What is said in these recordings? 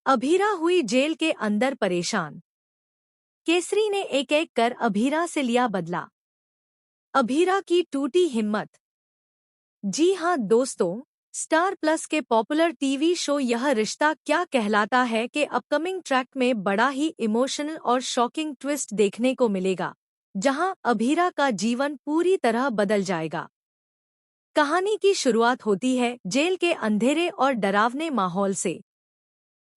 अभीरा हुई जेल के अंदर परेशान। केसरी ने एक एक कर अभीरा से लिया बदला। अभीरा की टूटी हिम्मत। जी हाँ दोस्तों, स्टार प्लस के पॉपुलर टीवी शो यह रिश्ता क्या कहलाता है के अपकमिंग ट्रैक में बड़ा ही इमोशनल और शॉकिंग ट्विस्ट देखने को मिलेगा, जहां अभीरा का जीवन पूरी तरह बदल जाएगा। कहानी की शुरुआत होती है जेल के अंधेरे और डरावने माहौल से।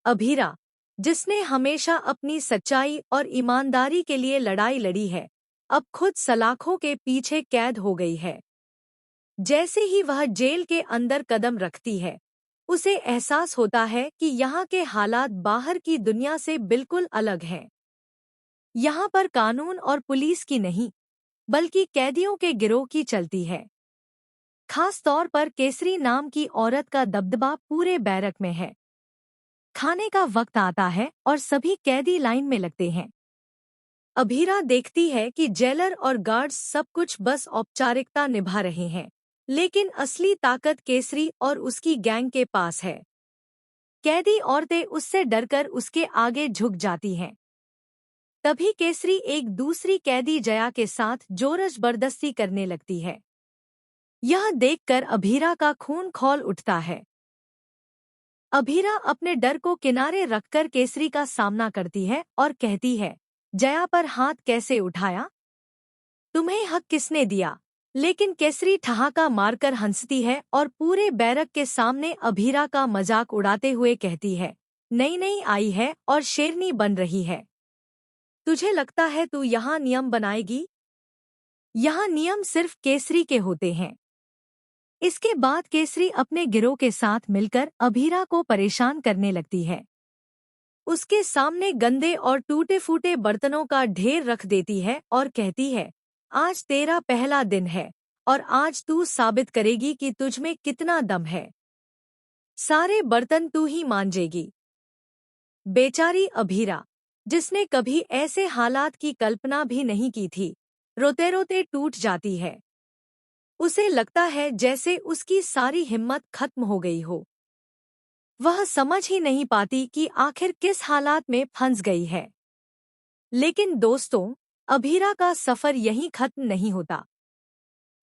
अभीरा, जिसने हमेशा अपनी सच्चाई और ईमानदारी के लिए लड़ाई लड़ी है, अब खुद सलाखों के पीछे कैद हो गई है। जैसे ही वह जेल के अंदर कदम रखती है, उसे एहसास होता है कि यहाँ के हालात बाहर की दुनिया से बिल्कुल अलग हैं। यहाँ पर कानून और पुलिस की नहीं, बल्कि कैदियों के गिरोह की चलती है। खास तौर पर केसरी नाम की औरत का दबदबा पूरे बैरक में है। खाने का वक्त आता है और सभी कैदी लाइन में लगते हैं। अभीरा देखती है कि जेलर और गार्ड्स सब कुछ बस औपचारिकता निभा रहे हैं, लेकिन असली ताकत केसरी और उसकी गैंग के पास है। कैदी औरतें उससे डरकर उसके आगे झुक जाती हैं। तभी केसरी एक दूसरी कैदी जया के साथ जोर जबरदस्ती करने लगती है। यह देखकर अभीरा का खून खौल उठता है। अभीरा अपने डर को किनारे रखकर केसरी का सामना करती है और कहती है, जया पर हाथ कैसे उठाया? तुम्हें हक किसने दिया? लेकिन केसरी ठहाका मारकर हंसती है और पूरे बैरक के सामने अभीरा का मजाक उड़ाते हुए कहती है, नई नई आई है और शेरनी बन रही है। तुझे लगता है तू यहाँ नियम बनाएगी? यहाँ नियम सिर्फ केसरी के होते हैं। इसके बाद केसरी अपने गिरोह के साथ मिलकर अभीरा को परेशान करने लगती है। उसके सामने गंदे और टूटे-फूटे बर्तनों का ढेर रख देती है और कहती है, आज तेरा पहला दिन है और आज तू साबित करेगी कि तुझमें कितना दम है। सारे बर्तन तू ही मांजेगी। बेचारी अभीरा, जिसने कभी ऐसे हालात की कल्पना भी नहीं की थी, रोते-रोते टूट जाती है। उसे लगता है जैसे उसकी सारी हिम्मत खत्म हो गई हो। वह समझ ही नहीं पाती कि आखिर किस हालात में फंस गई है। लेकिन दोस्तों, अभीरा का सफर यहीं खत्म नहीं होता।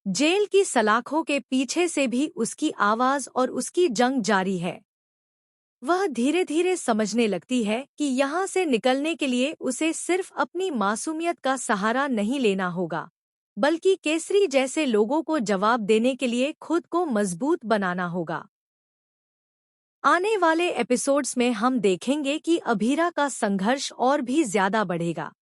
जेल की सलाखों के पीछे से भी उसकी आवाज और उसकी जंग जारी है। वह धीरे धीरे समझने लगती है कि यहाँ से निकलने के लिए उसे सिर्फ अपनी मासूमियत का सहारा नहीं लेना होगा, बल्कि केसरी जैसे लोगों को जवाब देने के लिए खुद को मजबूत बनाना होगा। आने वाले एपिसोड्स में हम देखेंगे कि अभीरा का संघर्ष और भी ज्यादा बढ़ेगा।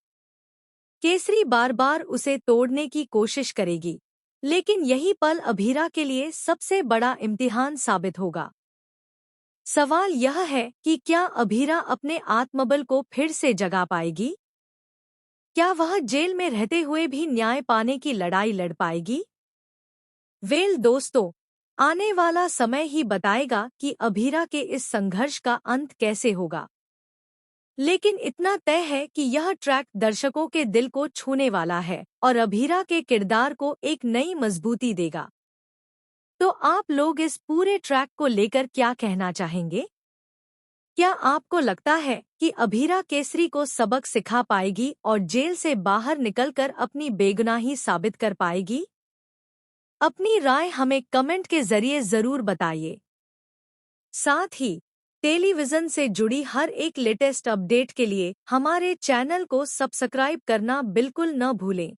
केसरी बार बार उसे तोड़ने की कोशिश करेगी, लेकिन यही पल अभीरा के लिए सबसे बड़ा इम्तिहान साबित होगा। सवाल यह है कि क्या अभीरा अपने आत्मबल को फिर से जगा पाएगी? क्या वह जेल में रहते हुए भी न्याय पाने की लड़ाई लड़ पाएगी? वेल दोस्तों, आने वाला समय ही बताएगा कि अभीरा के इस संघर्ष का अंत कैसे होगा। लेकिन इतना तय है कि यह ट्रैक दर्शकों के दिल को छूने वाला है और अभीरा के किरदार को एक नई मजबूती देगा। तो आप लोग इस पूरे ट्रैक को लेकर क्या कहना चाहेंगे? क्या आपको लगता है कि अभीरा केसरी को सबक सिखा पाएगी और जेल से बाहर निकलकर अपनी बेगुनाही साबित कर पाएगी? अपनी राय हमें कमेंट के जरिए जरूर बताइए। साथ ही टेलीविजन से जुड़ी हर एक लेटेस्ट अपडेट के लिए हमारे चैनल को सब्सक्राइब करना बिल्कुल न भूलें।